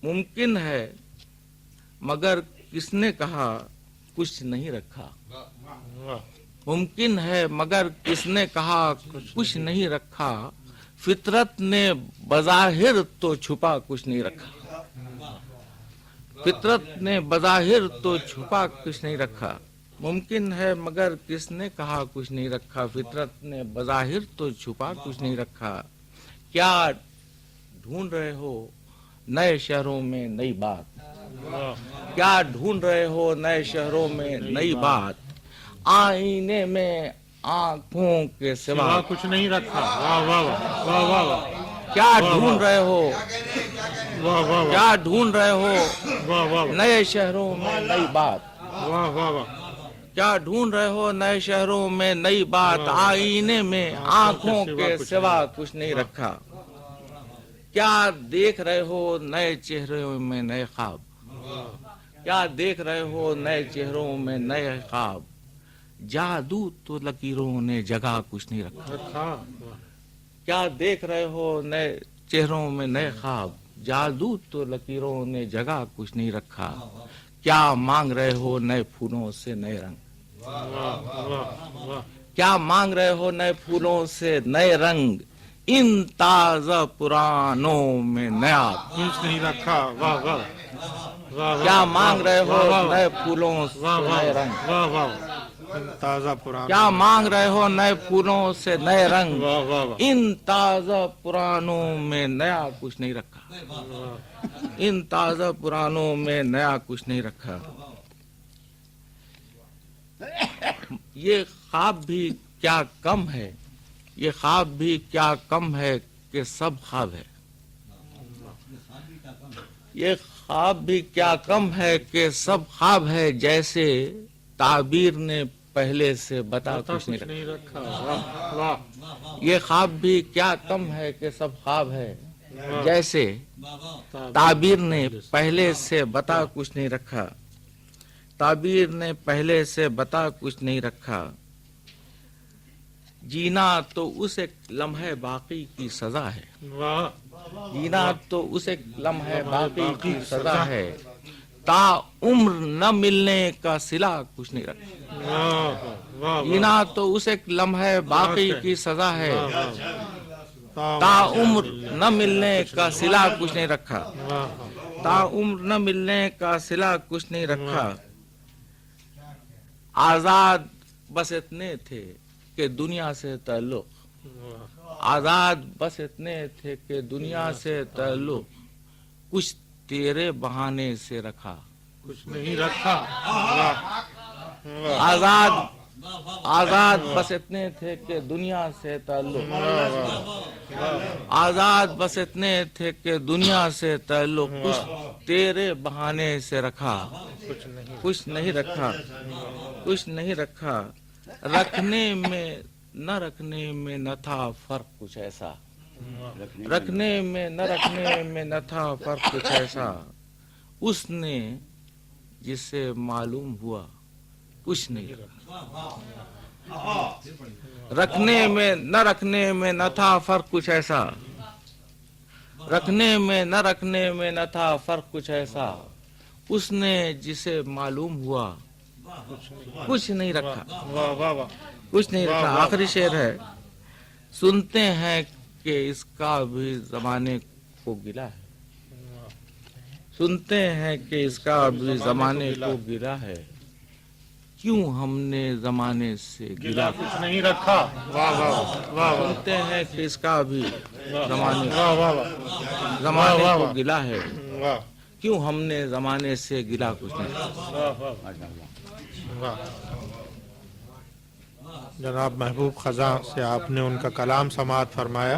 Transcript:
मुमकिन है मगर किसने कहा कुछ नहीं रखा। मुमकिन है मगर किसने कहा कुछ नहीं रखा। फितरत ने बज़ाहिर तो छुपा कुछ नहीं रखा। फितरत ने बज़ाहिर तो छुपा कुछ नहीं रखा। मुमकिन है मगर किसने कहा कुछ नहीं रखा। फितरत ने बज़ाहिर तो छुपा कुछ नहीं रखा। क्या ढूंढ रहे हो नए शहरों में नई बात। क्या ढूंढ रहे हो नए शहरों में नई बात। आईने में आंखों के सिवा कुछ नहीं रखा। वाह वाह वाह वाह वाह। क्या ढूंढ रहे हो। वाह वाह क्या ढूंढ रहे हो वाह वाह नए शहरों में नई बात। वाह वाह वाह। क्या ढूंढ रहे हो नए शहरों में नई बात। आईने में आंखों के सिवा कुछ नहीं रखा। क्या देख रहे हो नए चेहरों में नए ख्वाब। क्या देख रहे हो नए चेहरों में नए ख्वाब। जादू तो लकीरों ने जगह कुछ नहीं रखा। क्या देख रहे हो नए चेहरों में नए ख्वाब। जादू तो लकीरों ने जगह कुछ नहीं रखा। क्या मांग रहे हो नए फूलों से नए रंग। क्या मांग रहे हो नए फूलों से नए रंग। इन ताजा पुरानों में नया कुछ नहीं रखा। वाह वाह वाह। क्या मांग रहे हो नए फूलों से नए रंग। वाह वाह। ताजा पुराना। क्या मांग रहे हो नए फूलों से नए रंग। वाह वाह वाह। इन ताजा पुरानों में नया कुछ नहीं रखा। इन ताजा पुरानों में नया कुछ नहीं रखा। ये ख्वाब भी क्या कम है। ये ख्वाब भी क्या कम है कि सब ख्वाब है। ये ख्वाब भी क्या कम है कि सब ख्वाब है। जैसे ताबीर ने पहले से बता कुछ नहीं रखा। वाह वाह। ये ख्वाब भी क्या कम है कि सब ख्वाब है। जैसे ताबीर ने पहले से बता कुछ नहीं रखा। ताबीर ने पहले से बता कुछ नहीं रखा। जीना तो उस एक लम्हे बाकी की सजा है। जीना तो उस एक लम्हे बाकी की सजा है। ता उम्र न मिलने का सिला कुछ नहीं रखा। जीना तो उस एक लम्हे बाकी की सजा है। ता उम्र न मिलने का सिला कुछ नहीं रखा। ता उम्र न मिलने का सिला कुछ नहीं रखा। आजाद बस इतने थे कि दुनिया से ताल्लुक। आजाद बस इतने थे कि दुनिया से ताल्लुक। कुछ तेरे बहाने से रखा। कुछ नहीं रखा। आजाद आजाद बस इतने थे कि दुनिया से ताल्लुक। आजाद बस इतने थे कि दुनिया से ताल्लुक। कुछ तेरे बहाने से रखा। कुछ नहीं रखा। कुछ नहीं रखा। रखने में न रखने में न था फर्क कुछ ऐसा। रखने में न रखने में न था फर्क कुछ ऐसा। उसने जिसे मालूम हुआ कुछ नहीं रखा। रखने में न रखने में न था फर्क कुछ ऐसा। रखने में न रखने में न था फर्क कुछ ऐसा। उसने जिसे मालूम हुआ कुछ नहीं रखा। कुछ नहीं रखा। आखिरी शेर है। सुनते हैं कि इसका भी जमाने को गिला है। सुनते हैं कि इसका भी जमाने को गिला है। क्यों हमने जमाने से गिला कुछ नहीं रखा। वाह वाह वाह। सुनते हैं कि इसका भी जमाने को गिला है। क्यों हमने जमाने से गिला कुछ नहीं। जनाब महबूब खजा से आपने उनका कलाम समाअत फरमाया।